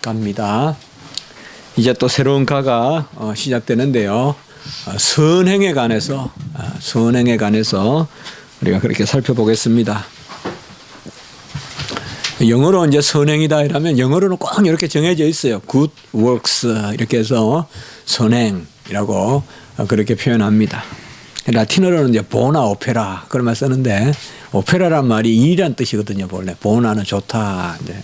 갑니다. 이제 또 새로운 가가 시작되는데요. 선행에 관해서 우리가 그렇게 살펴보겠습니다. 영어로 이제 선행이다 이러면 영어로는 꼭 이렇게 정해져 있어요. good works 이렇게 해서 선행이라고 그렇게 표현합니다. 라틴어로는 이제 보나 오페라 그런 말 쓰는데 오페라란 말이 일이란 뜻이거든요. 본래 보나는 좋다. 이제.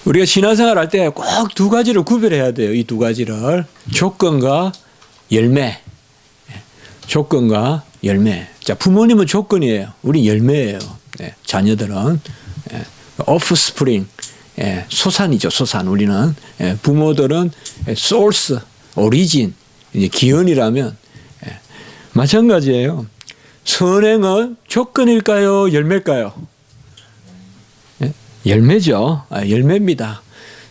우리가 신앙생활 할 때 꼭 두 가지를 구별해야 돼요. 이 두 가지를 조건과 열매. 조건과 열매. 자, 부모님은 조건이에요. 우리 열매예요. 자녀들은 offspring, 소산이죠. 소산. 우리는 부모들은 source, origin, 이제 기원이라면 마찬가지예요. 선행은 조건일까요? 열매일까요? 열매죠. 열매입니다.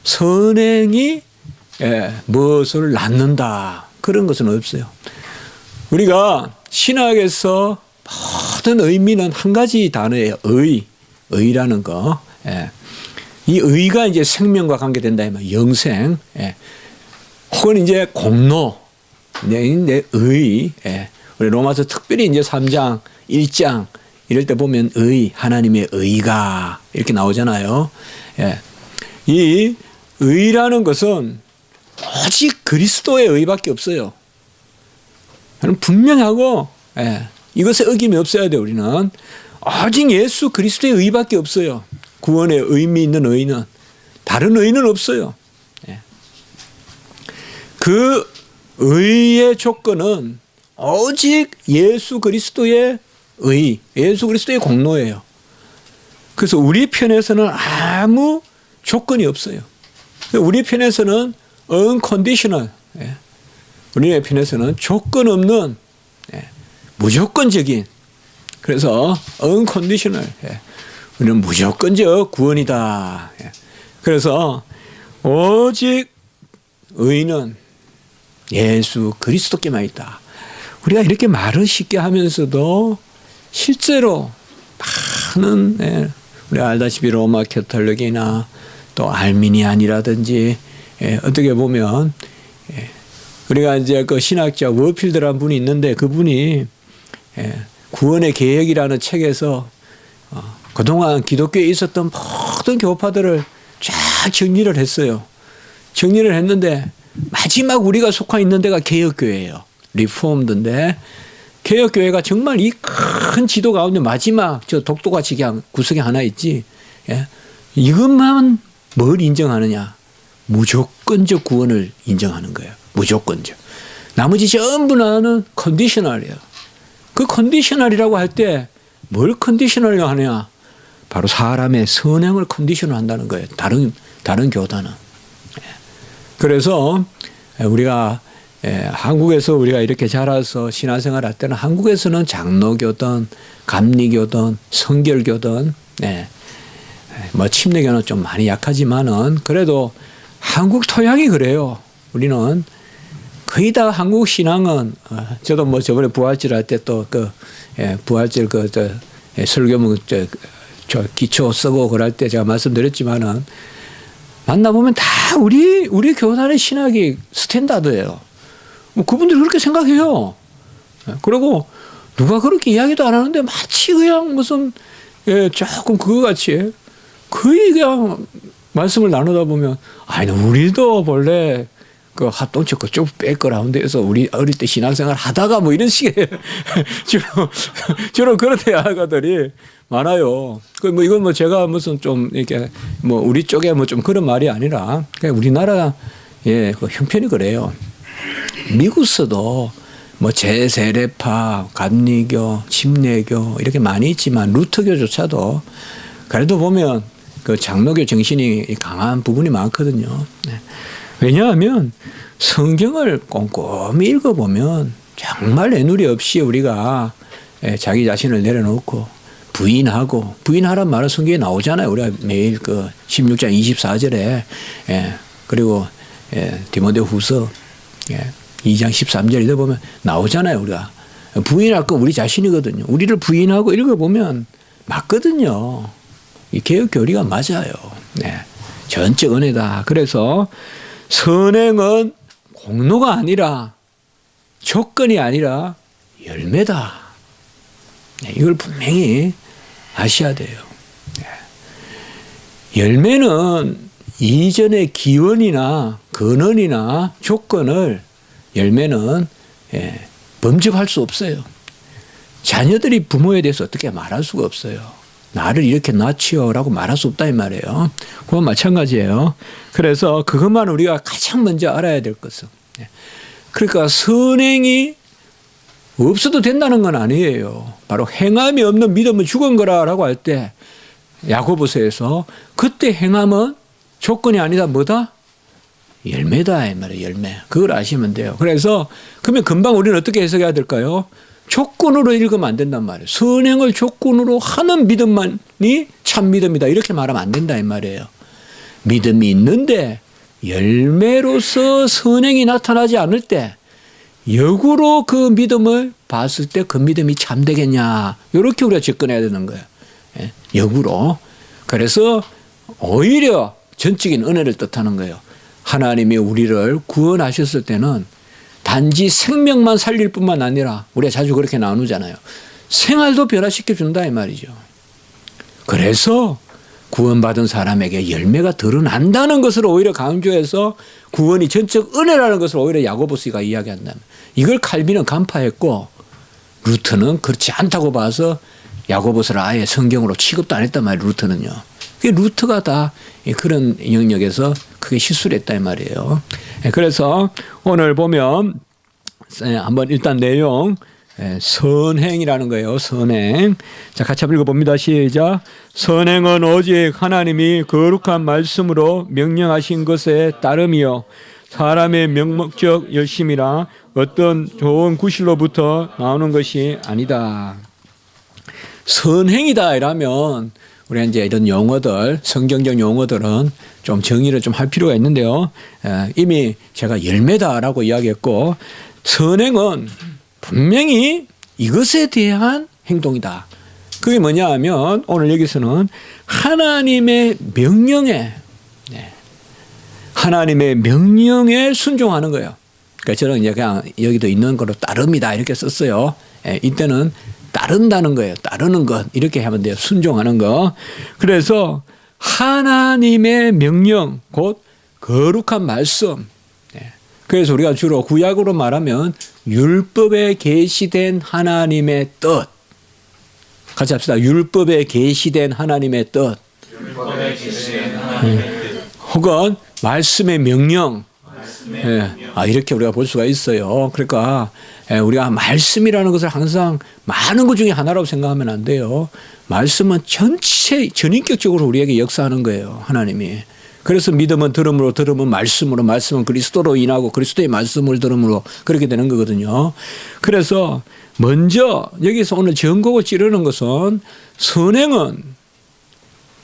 선행이 무엇을 낳는다. 그런 것은 없어요. 우리가 신학에서 모든 의미는 한 가지 단어예요. 의라는 거. 이 의가 이제 생명과 관계된다. 영생. 혹은 이제 공로. 내 의. 우리 로마서 특별히 이제 3장, 1장 이럴 때 보면 하나님의 의가 이렇게 나오잖아요. 이 의라는 것은 오직 그리스도의 의밖에 없어요. 분명하고 이것에 어김이 없어야 돼요. 우리는 오직 예수 그리스도의 의밖에 없어요. 구원의 의미 있는 의는 다른 의는 없어요. 그 의의 조건은 오직 예수 그리스도의 의, 예수 그리스도의 공로예요. 그래서 우리 편에서는 아무 조건이 없어요. 우리 편에서는 unconditional, 우리 편에서는 조건 없는 무조건적인, 그래서 unconditional, 우리는 무조건적 구원이다. 그래서 오직 의는 예수 그리스도께만 있다. 우리가 이렇게 말을 쉽게 하면서도 실제로 많은 우리가 알다시피 로마 캐톨릭이나 또 알미니안이라든지 어떻게 보면 우리가 이제 그 신학자 워필드라는 분이 있는데 그분이 구원의 계획이라는 책에서 그동안 기독교에 있었던 모든 교파들을 쫙 정리를 했어요. 정리를 했는데 마지막 우리가 속한 있는 데가 개혁교회예요. 리폼드인데 개혁교회가 정말 이 큰 지도 가운데 마지막 저 독도같이 그냥 구석에 하나 있지. 이것만 뭘 인정하느냐. 무조건적 구원을 인정하는 거예요. 무조건적. 나머지 전부 나는 컨디셔널이에요. 그 컨디셔널이라고 할 때 뭘 컨디셔널로 하느냐. 바로 사람의 선행을 컨디셔널 한다는 거예요. 다른 교단은. 그래서 우리가 한국에서 우리가 이렇게 자라서 신앙생활 할 때는 한국에서는 장로교든 감리교든 성결교든 뭐 침례교는 좀 많이 약하지만은 그래도 한국 토양이 그래요. 우리는 거의 다 한국 신앙은 저도 뭐 저번에 부활절 할 때 또 부활절 설교문 저 기초 쓰고 그럴 때 제가 말씀드렸지만은 만나보면 다 우리 교단의 신학이 스탠다드예요. 그분들이 그렇게 생각해요. 그리고 누가 그렇게 이야기도 안 하는데 마치 그냥 무슨 조금 그거 같이 거의 그냥 말씀을 나누다 보면 아니 우리도 본래 그 합동체 그쪽 백그라운드에서 우리 어릴 때 신앙생활 하다가 뭐 이런 식의 주로 그런 대화가들이 많아요. 뭐 이건 뭐 제가 무슨 좀 이렇게 뭐 우리 쪽에 뭐 좀 그런 말이 아니라 그냥 우리나라 그 형편이 그래요. 미국서도 뭐 제세례파, 감리교, 침례교 이렇게 많이 있지만 루터교조차도 그래도 보면 그 장로교 정신이 강한 부분이 많거든요. 왜냐하면 성경을 꼼꼼히 읽어보면 정말 애누리 없이 우리가 자기 자신을 내려놓고 부인하란 말은 성경에 나오잖아요. 우리가 매일 그 16장 24절에 그리고 디모데 후서 2장 13절 읽어보면 나오잖아요. 우리가 부인할 건 우리 자신이거든요. 우리를 부인하고 읽어보면 맞거든요. 이 개혁 교리가 맞아요. 전적 은혜다. 그래서 선행은 공로가 아니라 조건이 아니라 열매다. 이걸 분명히 아셔야 돼요. 열매는 이전의 기원이나 근원이나 조건을 열매는 범접할 수 없어요. 자녀들이 부모에 대해서 어떻게 말할 수가 없어요. 나를 이렇게 낳지요라고 말할 수 없다 이 말이에요. 그건 마찬가지예요. 그래서 그것만 우리가 가장 먼저 알아야 될 것은, 그러니까 선행이 없어도 된다는 건 아니에요. 바로 행함이 없는 믿음은 죽은 거라라고 할 때 야고보서에서 그때 행함은 조건이 아니다 뭐다? 열매다 이 말이에요. 열매. 그걸 아시면 돼요. 그래서 그러면 금방 우리는 어떻게 해석해야 될까요? 조건으로 읽으면 안 된단 말이에요. 선행을 조건으로 하는 믿음만이 참 믿음이다. 이렇게 말하면 안 된다 이 말이에요. 믿음이 있는데 열매로서 선행이 나타나지 않을 때 역으로 그 믿음을 봤을 때 그 믿음이 참되겠냐. 이렇게 우리가 접근해야 되는 거예요. 역으로. 그래서 오히려 전적인 은혜를 뜻하는 거예요. 하나님이 우리를 구원하셨을 때는 단지 생명만 살릴 뿐만 아니라 우리가 자주 그렇게 나누잖아요. 생활도 변화시켜 준다 이 말이죠. 그래서 구원받은 사람에게 열매가 드러난다는 것을 오히려 강조해서 구원이 전적 은혜라는 것을 오히려 야고보스가 이야기한다면, 이걸 칼빈은 간파했고 루터는 그렇지 않다고 봐서 야고보스를 아예 성경으로 취급도 안 했단 말이에요. 루터는요. 루터가 다 그런 영역에서 크게 실수를 했다 이 말이에요. 그래서 오늘 보면 한번 일단 내용, 선행이라는 거예요. 선행. 자, 같이 한번 읽어봅니다. 시작. 선행은 오직 하나님이 거룩한 말씀으로 명령하신 것에 따름이요 사람의 명목적 열심이라 어떤 좋은 구실로부터 나오는 것이 아니다. 선행이다 이라면 우리가 이제 이런 용어들, 성경적 용어들은 좀 정의를 좀 할 필요가 있는데요. 이미 제가 열매다라고 이야기했고, 선행은 분명히 이것에 대한 행동이다. 그게 뭐냐 하면 오늘 여기서는 하나님의 명령에, 하나님의 명령에 순종하는 거예요. 그러니까 저는 이제 그냥 여기도 있는 거로 따릅니다 이렇게 썼어요. 이때는 따른다는 거예요. 따르는 것 이렇게 하면 돼요. 순종하는 거. 그래서 하나님의 명령 곧 거룩한 말씀. 그래서 우리가 주로 구약으로 말하면 율법에 계시된 하나님의 뜻. 같이 합시다. 율법에 계시된 하나님의 뜻. 율법에 계시된 하나님의 뜻. 혹은 말씀의 명령. 이렇게 우리가 볼 수가 있어요. 그러니까 우리가 말씀이라는 것을 항상 많은 것 중에 하나라고 생각하면 안 돼요. 말씀은 전인격적으로 우리에게 역사하는 거예요. 하나님이. 그래서 믿음은 들음으로, 들음은 말씀으로, 말씀은 그리스도로 인하고 그리스도의 말씀을 들음으로 그렇게 되는 거거든요. 그래서 먼저 여기서 오늘 전곡을 찌르는 것은 선행은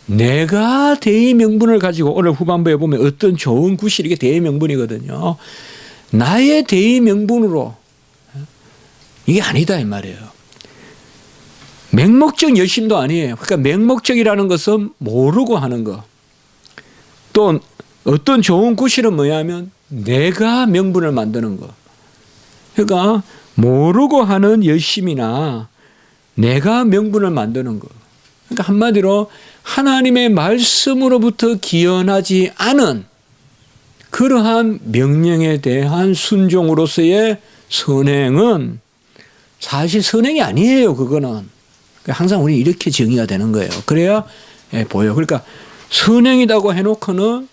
내가 대의 명분을 가지고 오늘 후반부에 보면 어떤 좋은 구실이 이게 대의 명분이거든요. 나의 대의 명분으로 이게 아니다 이 말이에요. 맹목적 열심도 아니에요. 그러니까 맹목적이라는 것은 모르고 하는 거. 또 어떤 좋은 구실은 뭐냐면 내가 명분을 만드는 거. 그러니까 모르고 하는 열심이나 내가 명분을 만드는 거. 그러니까 한마디로 하나님의 말씀으로부터 기원하지 않은 그러한 명령에 대한 순종으로서의 선행은 사실 선행이 아니에요. 그거는. 항상 우리 이렇게 정의가 되는 거예요. 그래야 보여. 그러니까 선행이라고 해놓고는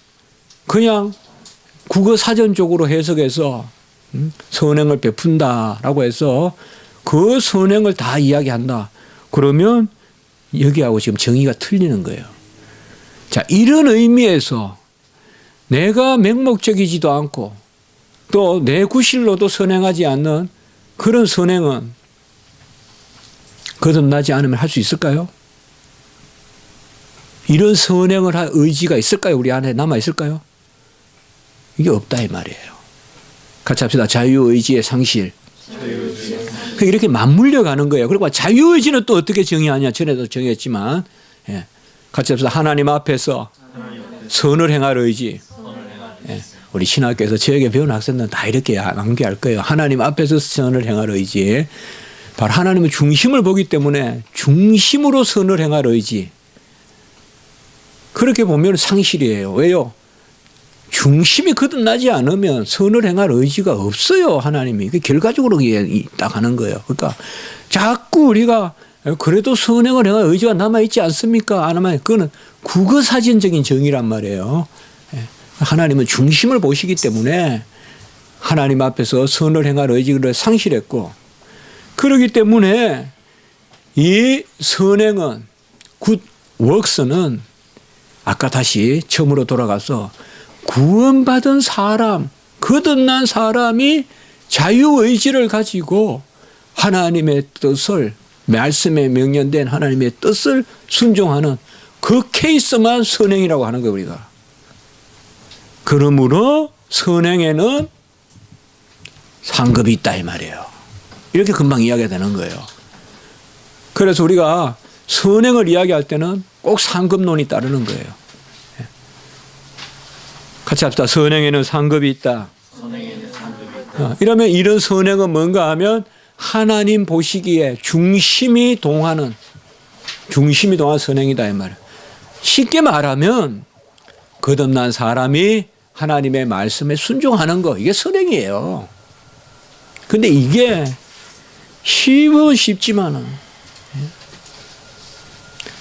그냥 국어 사전적으로 해석해서 선행을 베푼다라고 해서 그 선행을 다 이야기한다. 그러면 여기하고 지금 정의가 틀리는 거예요. 자, 이런 의미에서 내가 맹목적이지도 않고 또 내 구실로도 선행하지 않는 그런 선행은 거듭나지 않으면 할 수 있을까요? 이런 선행을 할 의지가 있을까요? 우리 안에 남아 있을까요? 이게 없다 이 말이에요. 같이 합시다. 자유의지의 상실. 이렇게 맞물려 가는 거예요. 그리고 자유의지는 또 어떻게 정의하냐? 전에도 정의했지만, 같이 합시다. 하나님 앞에서 선을 행할 의지. 예. 우리 신학교에서 저에게 배운 학생들은 다 이렇게 암기할 거예요. 하나님 앞에서 선을 행할 의지. 바로 하나님의 중심을 보기 때문에 중심으로 선을 행할 의지. 그렇게 보면 상실이에요. 왜요? 중심이 거듭나지 않으면 선을 행할 의지가 없어요. 하나님이. 결과적으로 딱 하는 거예요. 그러니까 자꾸 우리가 그래도 선행을 행할 의지가 남아있지 않습니까? 안 하면 그거는 국어사전적인 정의란 말이에요. 하나님은 중심을 보시기 때문에 하나님 앞에서 선을 행할 의지를 상실했고, 그렇기 때문에 이 선행은, 굿 웍스는 아까 다시 처음으로 돌아가서 구원받은 사람, 거듭난 사람이 자유의지를 가지고 하나님의 뜻을, 말씀에 명령된 하나님의 뜻을 순종하는 그 케이스만 선행이라고 하는 거예요, 우리가. 그러므로 선행에는 상급이 있다 이 말이에요. 이렇게 금방 이야기가 되는 거예요. 그래서 우리가 선행을 이야기할 때는 꼭 상급론이 따르는 거예요. 같이 합시다. 선행에는 상급이 있다. 이러면 이런 선행은 뭔가 하면 하나님 보시기에 중심이 동하는 선행이다 이 말이에요. 쉽게 말하면 거듭난 사람이 하나님의 말씀에 순종하는 거, 이게 선행이에요. 근데 이게 쉽지만은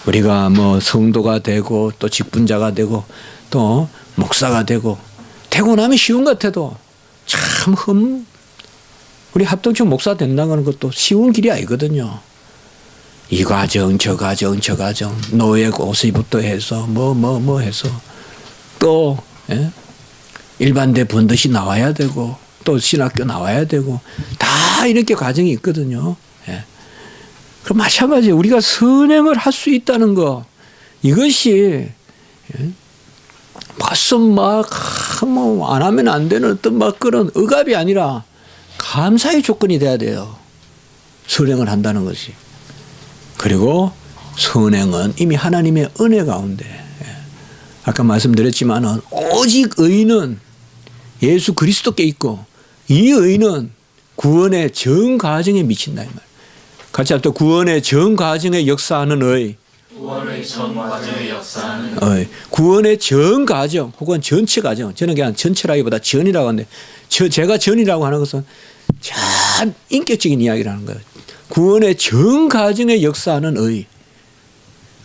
우리가 뭐 성도가 되고 또 직분자가 되고 또 목사가 되고 나면 쉬운 것 같아도 참 우리 합동체 목사 된다는 것도 쉬운 길이 아니거든요. 이 과정 저 과정 노예 고시부터 해서 뭐 해서 또 일반대 번듯이 나와야 되고 또 신학교 나와야 되고 다 이렇게 과정이 있거든요. 그럼 마찬가지로 우리가 선행을 할 수 있다는 거, 이것이 벌써 안 하면 안 되는 어떤 그런 억압이 아니라 감사의 조건이 돼야 돼요. 선행을 한다는 것이. 그리고 선행은 이미 하나님의 은혜 가운데, 아까 말씀드렸지만은 오직 의는 예수 그리스도께 있고, 이 의는 구원의 전 과정에 미친다 이 말. 같이 합시다. 구원의 전 과정에 역사하는 의. 구원의 전 과정에 역사하는 의. 구원의 전 과정 혹은 전체 과정. 저는 그냥 전체라기보다 전이라고 하는데, 제가 전이라고 하는 것은 참 인격적인 이야기를 하는 거예요. 구원의 전 과정에 역사하는 의.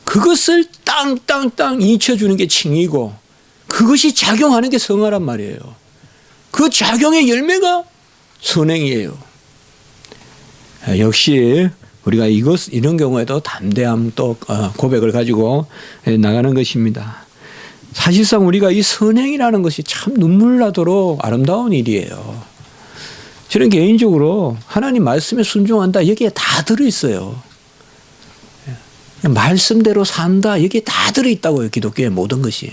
그것을 땅 잊혀주는 게 칭이고, 그것이 작용하는 게 성화란 말이에요. 그 작용의 열매가 선행이에요. 역시 우리가 이런 경우에도 담대함 또 고백을 가지고 나가는 것입니다. 사실상 우리가 이 선행이라는 것이 참 눈물 나도록 아름다운 일이에요. 저는 개인적으로 하나님 말씀에 순종한다, 여기에 다 들어있어요. 말씀대로 산다, 여기에 다 들어있다고요. 기독교의 모든 것이.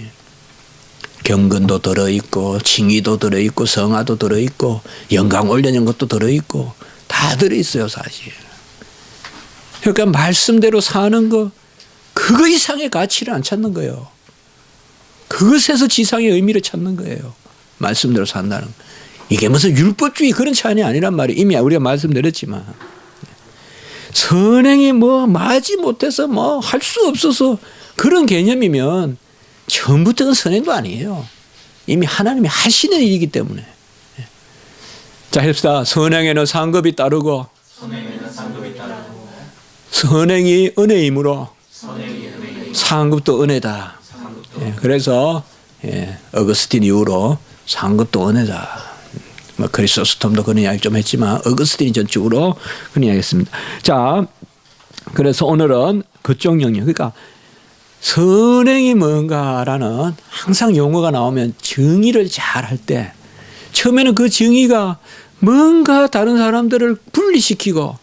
경건도 들어있고 칭의도 들어있고 성화도 들어있고 영광 올려는 것도 들어있고 다 들어있어요, 사실. 그러니까 말씀대로 사는 거, 그거 이상의 가치를 안 찾는 거예요. 그것에서 지상의 의미를 찾는 거예요. 말씀대로 산다는 거. 이게 무슨 율법주의 그런 차원이 아니란 말이에요. 이미 우리가 말씀드렸지만. 선행이 마지 못해서 할 수 없어서 그런 개념이면 처음부터는 선행도 아니에요. 이미 하나님이 하시는 일이기 때문에. 자, 해봅시다. 선행에는 상급이 따르고, 선행이 은혜이므로 상급도 은혜다. 그래서 어거스틴 이후로 상급도 은혜다. 크리소스톰도 그런 이야기 좀 했지만 어거스틴이 전적으로 그런 이야기 했습니다. 자, 그래서 오늘은 그쪽 영역, 그러니까 선행이 뭔가라는 항상 용어가 나오면 정의를 잘 할 때 처음에는 그 정의가 뭔가 다른 사람들을 분리시키고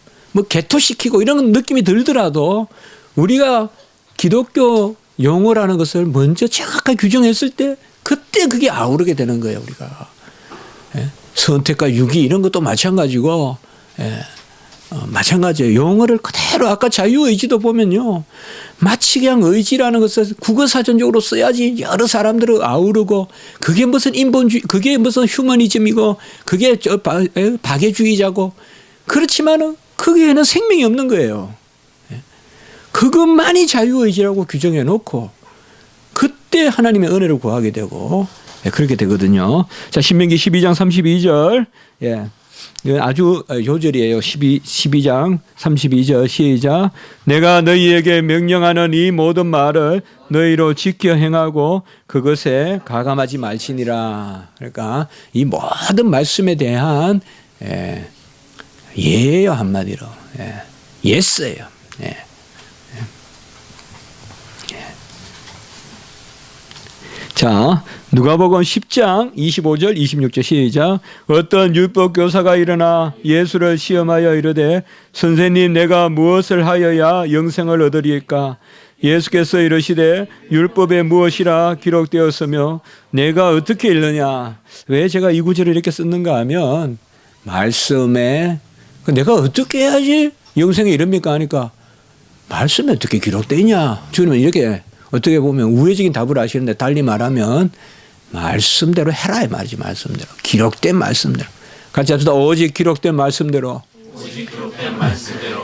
개토시키고 이런 느낌이 들더라도 우리가 기독교 용어라는 것을 먼저 정확하게 규정했을 때 그때 그게 아우르게 되는 거예요. 우리가 선택과 유기 이런 것도 마찬가지고 마찬가지예요. 용어를 그대로 아까 자유의지도 보면요. 마치 그냥 의지라는 것을 국어사전적으로 써야지 여러 사람들을 아우르고 그게 무슨 인본주의, 그게 무슨 휴머니즘이고 그게 박애주의자고 그렇지만은 거기에는 생명이 없는 거예요. 그것만이 자유의지라고 규정해 놓고 그때 하나님의 은혜를 구하게 되고 그렇게 되거든요. 자, 신명기 12장 32절. 예. 아주 요절이에요. 12장 32절 시작. 내가 너희에게 명령하는 이 모든 말을 너희로 지켜 행하고 그것에 가감하지 말지니라. 그러니까 이 모든 말씀에 대한 예예요, 한마디로. 예스예요. 자, 누가복음 10장 25절 26절 시작. 어떤 율법 교사가 일어나 예수를 시험하여 이르되 선생님 내가 무엇을 하여야 영생을 얻으리까? 예수께서 이르시되 율법에 무엇이라 기록되었으며 내가 어떻게 읽느냐? 왜 제가 이 구절을 이렇게 썼는가 하면 말씀에 내가 어떻게 해야지 영생에 이릅니까 하니까 말씀에 어떻게 기록되어 있냐? 주님은 이렇게 어떻게 보면 우회적인 답을 하시는데 달리 말하면 말씀대로 해라 이 말이지. 말씀대로 기록된 말씀대로 같이 합시다. 오직 기록된 말씀대로.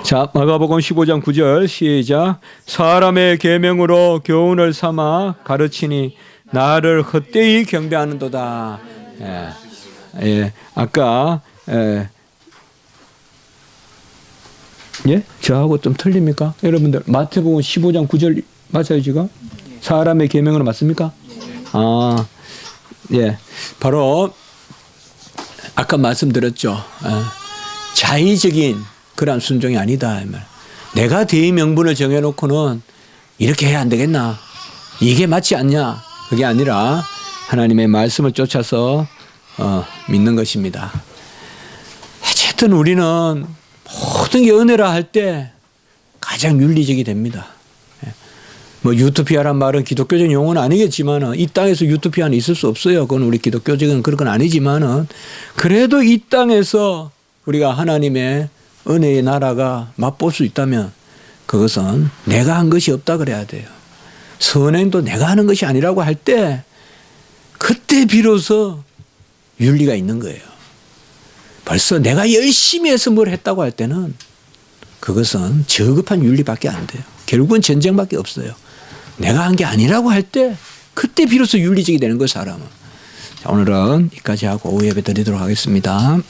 자, 마가복음 15장 9절 시작. 사람의 계명으로 교훈을 삼아 가르치니 나를 헛되이 경배하는도다. 아까 저하고 좀 틀립니까? 여러분들 마태복음 15장 9절 맞아요 지금? 사람의 계명으로 맞습니까? 바로 아까 말씀드렸죠. 자의적인 그런 순종이 아니다. 내가 대의 명분을 정해놓고는 이렇게 해야 안 되겠나? 이게 맞지 않냐? 그게 아니라 하나님의 말씀을 쫓아서 믿는 것입니다. 어쨌든 우리는 모든 게 은혜라 할 때 가장 윤리적이 됩니다. 뭐 유토피아란 말은 기독교적 용어는 아니겠지만은 이 땅에서 유토피아는 있을 수 없어요. 그건 우리 기독교적인 그런 건 아니지만은 그래도 이 땅에서 우리가 하나님의 은혜의 나라가 맛볼 수 있다면 그것은 내가 한 것이 없다 그래야 돼요. 선행도 내가 하는 것이 아니라고 할 때 그때 비로소 윤리가 있는 거예요. 벌써 내가 열심히 해서 뭘 했다고 할 때는 그것은 저급한 윤리밖에 안 돼요. 결국은 전쟁밖에 없어요. 내가 한 게 아니라고 할 때 그때 비로소 윤리적이 되는 거예요, 사람은. 자, 오늘은 여기까지 하고 오후 예배 드리도록 하겠습니다.